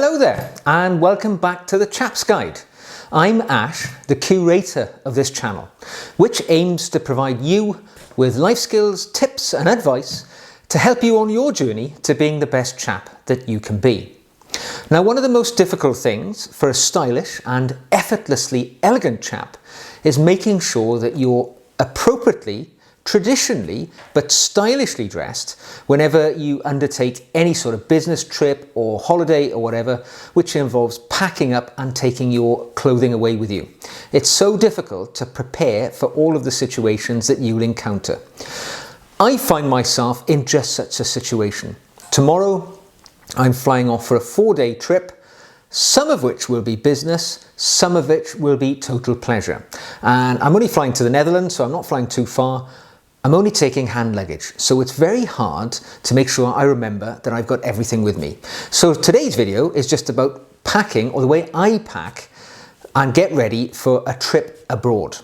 Hello there and welcome back to the CHAPS Guide. I'm Ash, the curator of this channel, which aims to provide you with life skills, tips and advice to help you on your journey to being the best chap that you can be. Now, one of the most difficult things for a stylish and effortlessly elegant chap is making sure that you're appropriately, traditionally but stylishly dressed whenever you undertake any sort of business trip or holiday or whatever, which involves packing up and taking your clothing away with you. It's so difficult to prepare for all of the situations that you'll encounter. I find myself in just such a situation. Tomorrow I'm flying off for a 4-day trip, some of which will be business, some of which will be total pleasure. And I'm only flying to the Netherlands, so I'm not flying too far. I'm only taking hand luggage, so it's very hard to make sure I remember that I've got everything with me. So today's video is just about packing, or the way I pack and get ready for a trip abroad.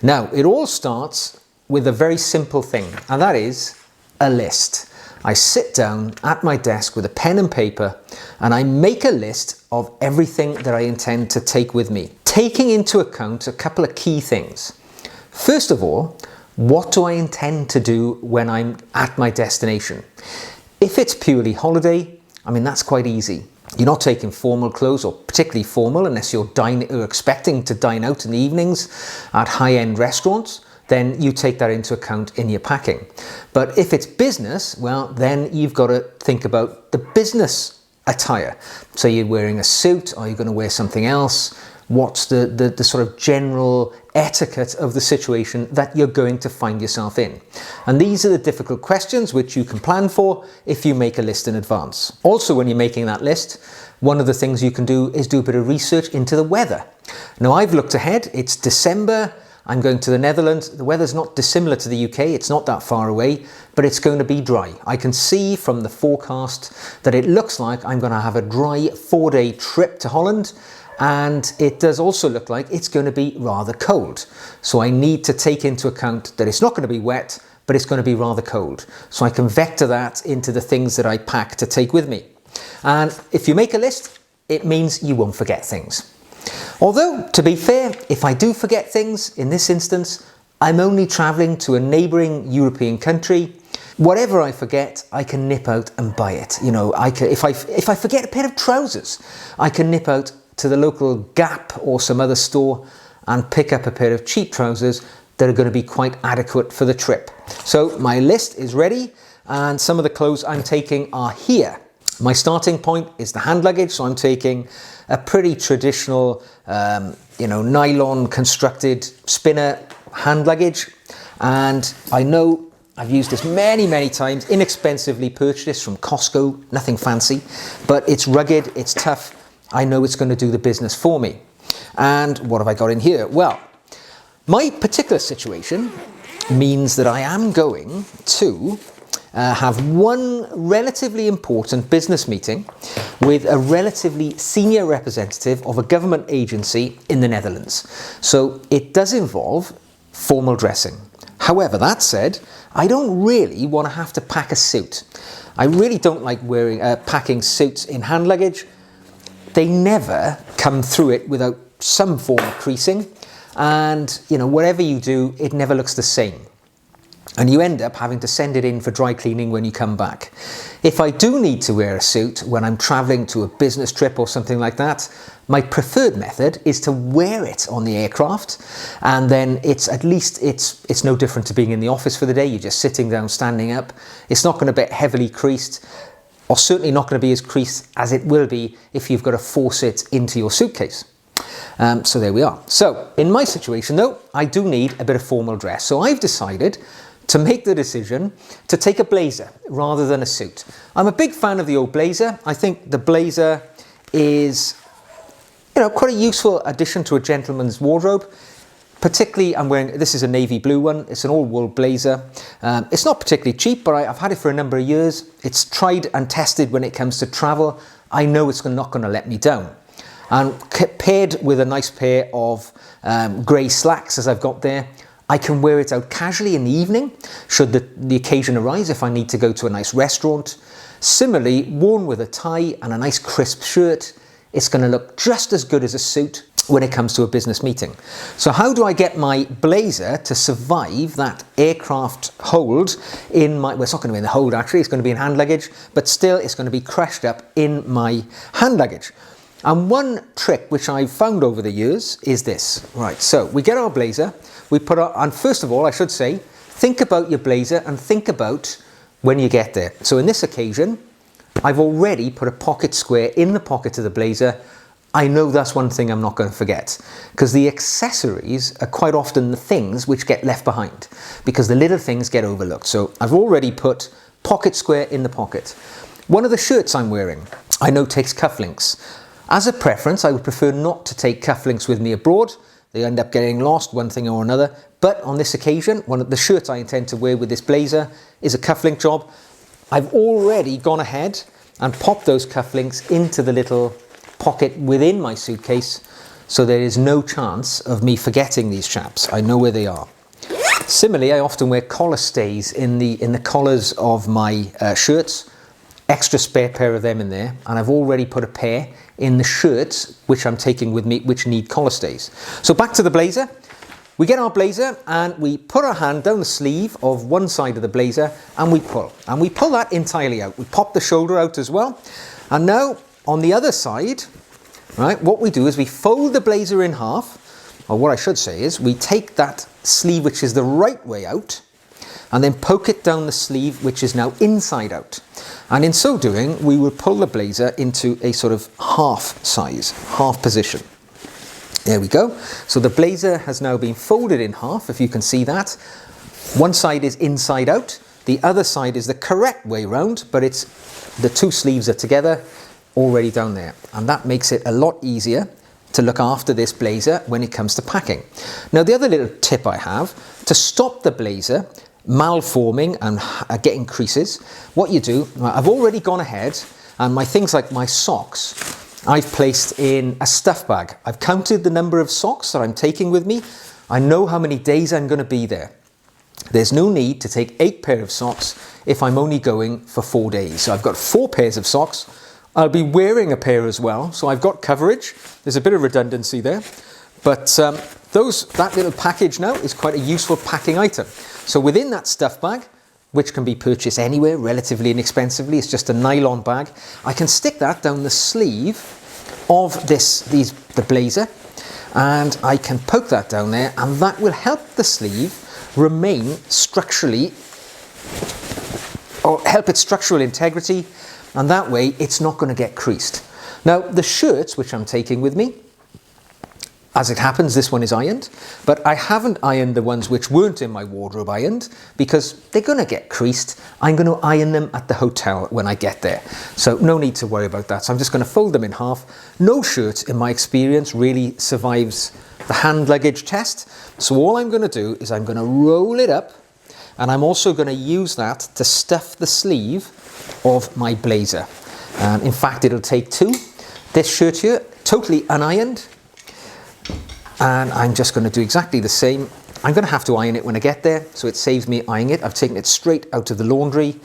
Now, it all starts with a very simple thing, and that is a list. I sit down at my desk with a pen and paper and I make a list of everything that I intend to take with me, taking into account a couple of key things. First of all, what do I intend to do when I'm at my destination? If it's purely holiday, that's quite easy. You're not taking formal clothes, or particularly formal, unless you're expecting to dine out in the evenings at high-end restaurants. Then you take that into account in your packing. But if it's business, well, then you've got to think about the business attire. So you're wearing a suit, or you're going to wear something else. What's the sort of general etiquette of the situation that you're going to find yourself in? And these are the difficult questions which you can plan for if you make a list in advance. Also, when you're making that list, one of the things you can do is do a bit of research into the weather. Now, I've looked ahead, it's December, I'm going to the Netherlands. The weather's not dissimilar to the UK, it's not that far away, but it's going to be dry. I can see from the forecast that it looks like I'm going to have a dry 4-day trip to Holland. And it does also look like it's going to be rather cold. So I need to take into account that it's not going to be wet, but it's going to be rather cold. So I can vector that into the things that I pack to take with me. And if you make a list, it means you won't forget things. Although, to be fair, if I do forget things, in this instance, I'm only traveling to a neighboring European country. Whatever I forget, I can nip out and buy it. If I forget a pair of trousers, I can nip out to the local Gap or some other store and pick up a pair of cheap trousers that are going to be quite adequate for the trip. So my list is ready and some of the clothes I'm taking are here. My starting point is the hand luggage, so I'm taking a pretty traditional nylon constructed spinner hand luggage, and I know I've used this many times, inexpensively purchased from Costco, nothing fancy, but it's rugged, it's tough. I know it's going to do the business for me. And what have I got in here? Well, my particular situation means that I am going to have one relatively important business meeting with a relatively senior representative of a government agency in the Netherlands. So it does involve formal dressing. However, that said, I don't really want to have to pack a suit. I really don't like packing suits in hand luggage. They never come through it without some form of creasing, and whatever you do, it never looks the same. And you end up having to send it in for dry cleaning when you come back. If I do need to wear a suit when I'm traveling to a business trip or something like that, my preferred method is to wear it on the aircraft, and then it's no different to being in the office for the day. You're just sitting down, standing up. It's not going to be heavily creased, or certainly not going to be as creased as it will be if you've got to force it into your suitcase. So there we are. So in my situation though, I do need a bit of formal dress. So I've decided to make the decision to take a blazer rather than a suit. I'm a big fan of the old blazer. I think the blazer is quite a useful addition to a gentleman's wardrobe. Particularly, this is a navy blue one. It's an all-wool blazer. It's not particularly cheap, but I've had it for a number of years. It's tried and tested when it comes to travel. I know it's not going to let me down. And paired with a nice pair of grey slacks, as I've got there, I can wear it out casually in the evening, should the occasion arise, if I need to go to a nice restaurant, Similarly, worn with a tie and a nice crisp shirt, it's going to look just as good as a suit when it comes to a business meeting. So how do I get my blazer to survive that aircraft hold in my, well, it's not going to be in the hold actually, it's going to be in hand luggage, but still it's going to be crushed up in my hand luggage. And one trick which I've found over the years is this. Right, so we get our blazer, we put our, and first of all I should say, think about your blazer and think about when you get there. So in this occasion, I've already put a pocket square in the pocket of the blazer. I know that's one thing I'm not going to forget, because the accessories are quite often the things which get left behind because the little things get overlooked. So I've already put pocket square in the pocket. One of the shirts I'm wearing, I know takes cufflinks. As a preference, I would prefer not to take cufflinks with me abroad. They end up getting lost, one thing or another. But on this occasion, one of the shirts I intend to wear with this blazer is a cufflink job. I've already gone ahead and popped those cufflinks into the little pocket within my suitcase, so there is no chance of me forgetting these chaps. I know where they are. Similarly, I often wear collar stays in the collars of my shirts. Extra spare pair of them in there, and I've already put a pair in the shirts which I'm taking with me which need collar stays. So back to the blazer. We get our blazer and we put our hand down the sleeve of one side of the blazer and we pull that entirely out. We pop the shoulder out as well, and now on the other side, right, what we do is we fold the blazer in half, or what I should say is we take that sleeve which is the right way out and then poke it down the sleeve which is now inside out. And in so doing, we will pull the blazer into a sort of half position. There we go. So the blazer has now been folded in half, if you can see that. One side is inside out, the other side is the correct way round, but it's the two sleeves are together already down there, and that makes it a lot easier to look after this blazer when it comes to packing. Now the other little tip I have to stop the blazer malforming and getting creases, what you do, I've already gone ahead and my things like my socks I've placed in a stuff bag. I've counted the number of socks that I'm taking with me. I know how many days I'm going to be there. There's no need to take 8 pairs of socks if I'm only going for 4 days. So I've got 4 pairs of socks. I'll be wearing a pair as well, so I've got coverage. There's a bit of redundancy there, but that little package now is quite a useful packing item. So within that stuff bag, which can be purchased anywhere relatively inexpensively, it's just a nylon bag, I can stick that down the sleeve of the blazer, and I can poke that down there, and that will help the sleeve remain structurally, or help its structural integrity, and that way it's not going to get creased. Now the shirts which I'm taking with me, as it happens, this one is ironed, but I haven't ironed the ones which weren't in my wardrobe ironed because they're going to get creased. I'm going to iron them at the hotel when I get there, so no need to worry about that. So I'm just going to fold them in half. No shirt in my experience really survives the hand luggage test, so all I'm going to do is I'm going to roll it up, and I'm also going to use that to stuff the sleeve of my blazer. In fact, it'll take 2. This shirt here, totally unironed, and I'm just going to do exactly the same. I'm going to have to iron it when I get there, so it saves me ironing it. I've taken it straight out of the laundry,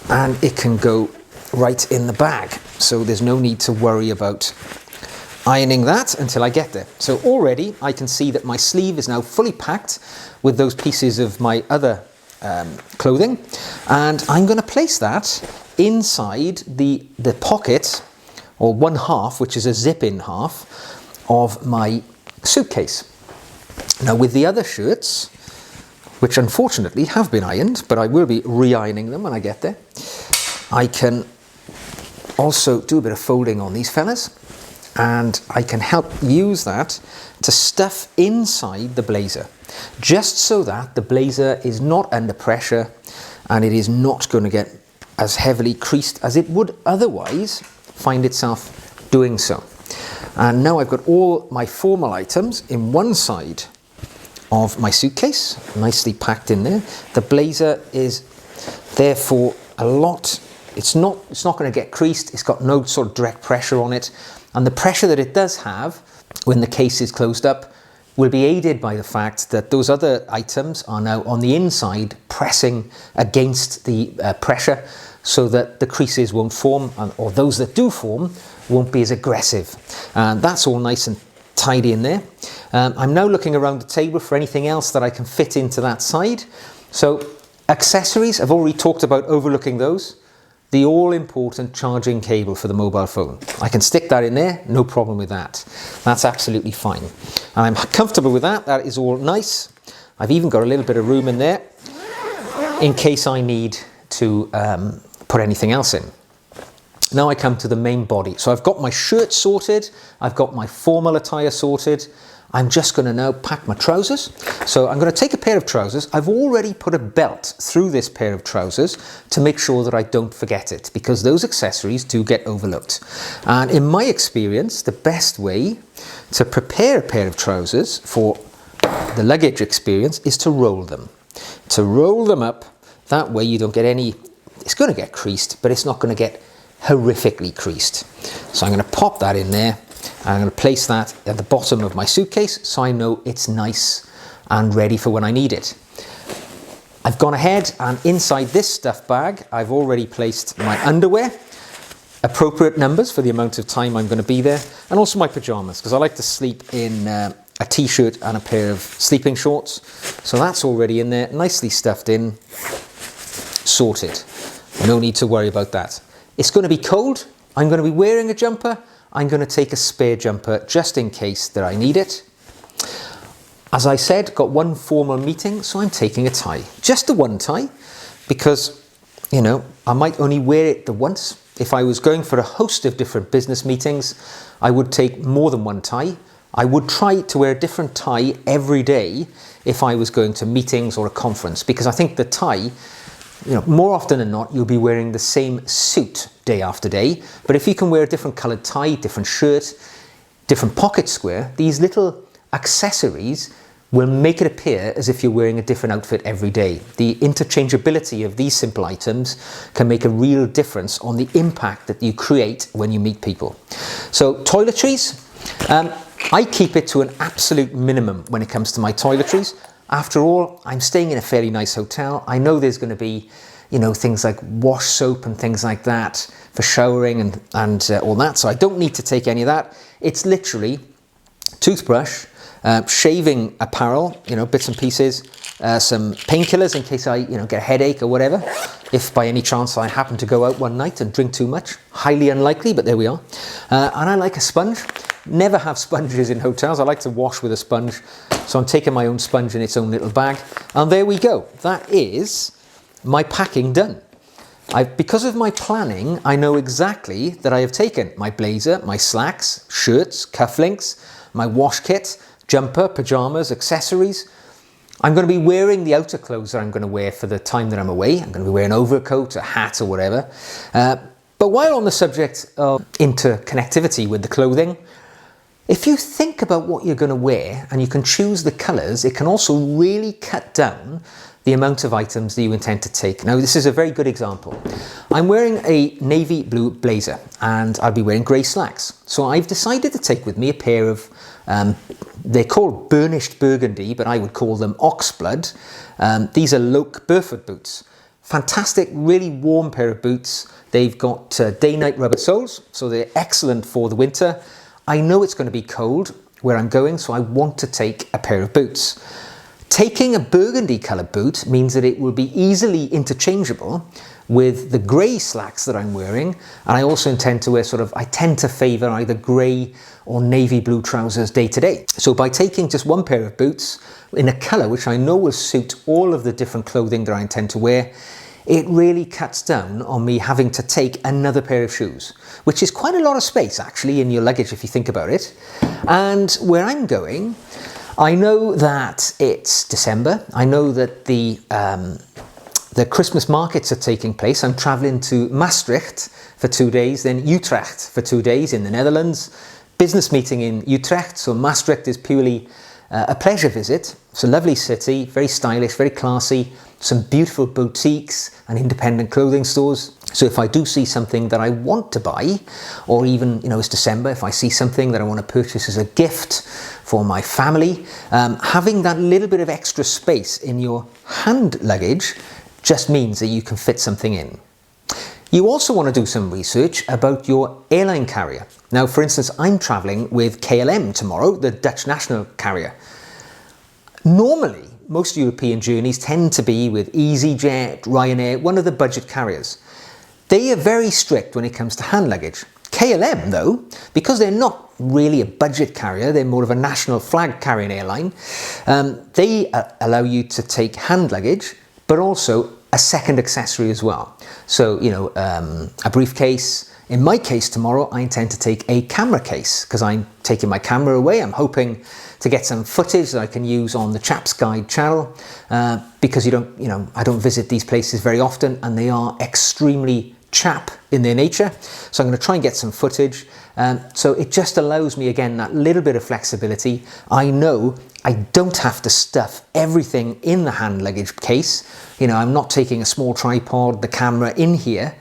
and it can go right in the bag, so there's no need to worry about ironing that until I get there. So already I can see that my sleeve is now fully packed with those pieces of my other clothing, and I'm going to place that inside the pocket, or one half, which is a zip-in half of my suitcase. Now with the other shirts, which unfortunately have been ironed, but I will be re-ironing them when I get there, I can also do a bit of folding on these fellas, and I can help use that to stuff inside the blazer, just so that the blazer is not under pressure and it is not going to get as heavily creased as it would otherwise find itself doing so. And now I've got all my formal items in one side of my suitcase, nicely packed in there. The blazer is therefore it's not going to get creased. It's got no sort of direct pressure on it, and the pressure that it does have when the case is closed up will be aided by the fact that those other items are now on the inside pressing against the pressure, so that the creases won't form, or those that do form won't be as aggressive. And that's all nice and tidy in there. I'm now looking around the table for anything else that I can fit into that side. So accessories, I've already talked about overlooking those. The all-important charging cable for the mobile phone. I can stick that in there, no problem with that. That's absolutely fine. And I'm comfortable with that. That is all nice. I've even got a little bit of room in there in case I need to put anything else in. Now I come to the main body. So I've got my shirt sorted. I've got my formal attire sorted. I'm just going to now pack my trousers. So I'm going to take a pair of trousers. I've already put a belt through this pair of trousers to make sure that I don't forget it, because those accessories do get overlooked. And in my experience, the best way to prepare a pair of trousers for the luggage experience is to roll them. To roll them up, that way you don't get any, it's going to get creased, but it's not going to get horrifically creased. So I'm going to pop that in there. I'm going to place that at the bottom of my suitcase so I know it's nice and ready for when I need it. I've gone ahead and inside this stuff bag I've already placed my underwear, appropriate numbers for the amount of time I'm going to be there, and also my pyjamas, because I like to sleep in a t-shirt and a pair of sleeping shorts. So that's already in there, nicely stuffed in, sorted. No need to worry about that. It's going to be cold. I'm going to be wearing a jumper. I'm going to take a spare jumper just in case that I need it. As I said, got one formal meeting, so I'm taking a tie. Just the one tie, because, you know, I might only wear it the once. If I was going for a host of different business meetings, I would take more than one tie. I would try to wear a different tie every day if I was going to meetings or a conference, because I think the tie, you know, more often than not, you'll be wearing the same suit day after day. But if you can wear a different coloured tie, different shirt, different pocket square, these little accessories will make it appear as if you're wearing a different outfit every day. The interchangeability of these simple items can make a real difference on the impact that you create when you meet people. So toiletries, I keep it to an absolute minimum when it comes to my toiletries. After all, I'm staying in a fairly nice hotel. I know there's going to be, you know, things like wash soap and things like that for showering and all that. So I don't need to take any of that. It's literally toothbrush, shaving apparel, you know, bits and pieces, some painkillers in case I, you know, get a headache or whatever. If by any chance I happen to go out one night and drink too much, highly unlikely, but there we are. And I like a sponge. Never have sponges in hotels. I like to wash with a sponge. So I'm taking my own sponge in its own little bag. And there we go. That is my packing done. Because of my planning, I know exactly that I have taken my blazer, my slacks, shirts, cufflinks, my wash kit, jumper, pajamas, accessories. I'm going to be wearing the outer clothes that I'm going to wear for the time that I'm away. I'm going to be wearing an overcoat, a hat or whatever. But while on the subject of interconnectivity with the clothing, if you think about what you're going to wear and you can choose the colours, it can also really cut down the amount of items that you intend to take. Now, this is a very good example. I'm wearing a navy blue blazer and I'll be wearing grey slacks. So I've decided to take with me a pair of, they're called burnished burgundy, but I would call them oxblood. These are Loke barefoot boots. Fantastic, really warm pair of boots. They've got day-night rubber soles, so they're excellent for the winter. I know it's going to be cold where I'm going, so I want to take a pair of boots. Taking a burgundy coloured boot means that it will be easily interchangeable with the grey slacks that I'm wearing, and I also intend to wear I tend to favour either grey or navy blue trousers day to day. So by taking just one pair of boots in a colour which I know will suit all of the different clothing that I intend to wear, it really cuts down on me having to take another pair of shoes, which is quite a lot of space actually in your luggage if you think about it. And where I'm going, I know that it's December. I know that the Christmas markets are taking place. I'm travelling to Maastricht for 2 days, then Utrecht for 2 days in the Netherlands. Business meeting in Utrecht, so Maastricht is purely a pleasure visit. It's a lovely city, very stylish, very classy, some beautiful boutiques and independent clothing stores. So if I do see something that I want to buy, or even, you know, it's December, if I see something that I want to purchase as a gift for my family, having that little bit of extra space in your hand luggage just means that you can fit something in. You also want to do some research about your airline carrier. Now, for instance, I'm travelling with KLM tomorrow, the Dutch national carrier. Normally, most European journeys tend to be with EasyJet, Ryanair, one of the budget carriers. They are very strict when it comes to hand luggage. KLM, though, because they're not really a budget carrier, they're more of a national flag carrying airline, they allow you to take hand luggage, but also a second accessory as well. So, a briefcase. In my case tomorrow, I intend to take a camera case because I'm taking my camera away. I'm hoping to get some footage that I can use on the CHAPS guide channel because I don't visit these places very often and they are extremely Chap in their nature. So I'm going to try and get some footage. So it just allows me, again, that little bit of flexibility. I know I don't have to stuff everything in the hand luggage case. I'm not taking a small tripod, the camera in here.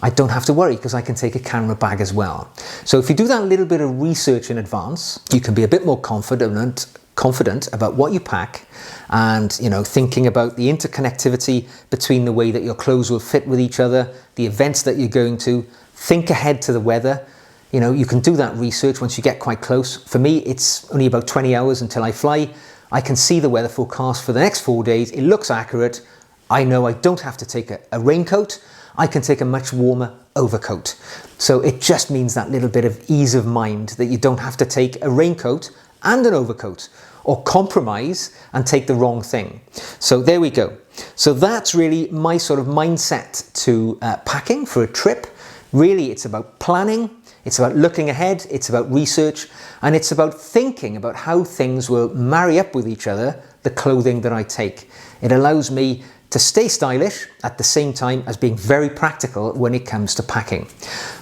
I don't have to worry because I can take a camera bag as well. So if you do that little bit of research in advance, you can be a bit more confident about what you pack and thinking about the interconnectivity between the way that your clothes will fit with each other, the events that you're going to. Think ahead to the weather. You can do that research once you get quite close. For me, it's only about 20 hours until I fly. I can see the weather forecast for the next 4 days. It looks accurate. I know I don't have to take a raincoat. I can take a much warmer overcoat. So it just means that little bit of ease of mind that you don't have to take a raincoat and an overcoat or compromise and take the wrong thing. So there we go. So that's really my sort of mindset to packing for a trip. Really, it's about planning, it's about looking ahead, it's about research, and it's about thinking about how things will marry up with each other, the clothing that I take. It allows me to stay stylish at the same time as being very practical when it comes to packing.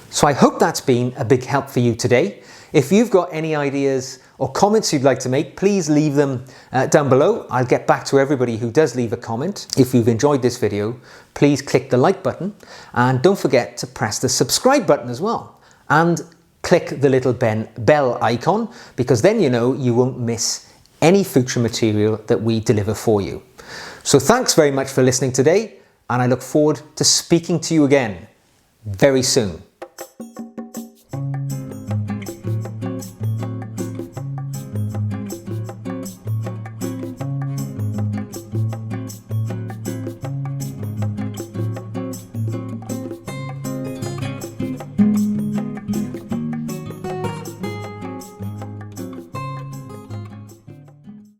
So I hope that's been a big help for you today. If you've got any ideas or comments you'd like to make, please leave them down below. I'll get back to everybody who does leave a comment. If you've enjoyed this video, please click the like button and don't forget to press the subscribe button as well. And click the little bell icon because then you won't miss any future material that we deliver for you. So thanks very much for listening today, and I look forward to speaking to you again very soon.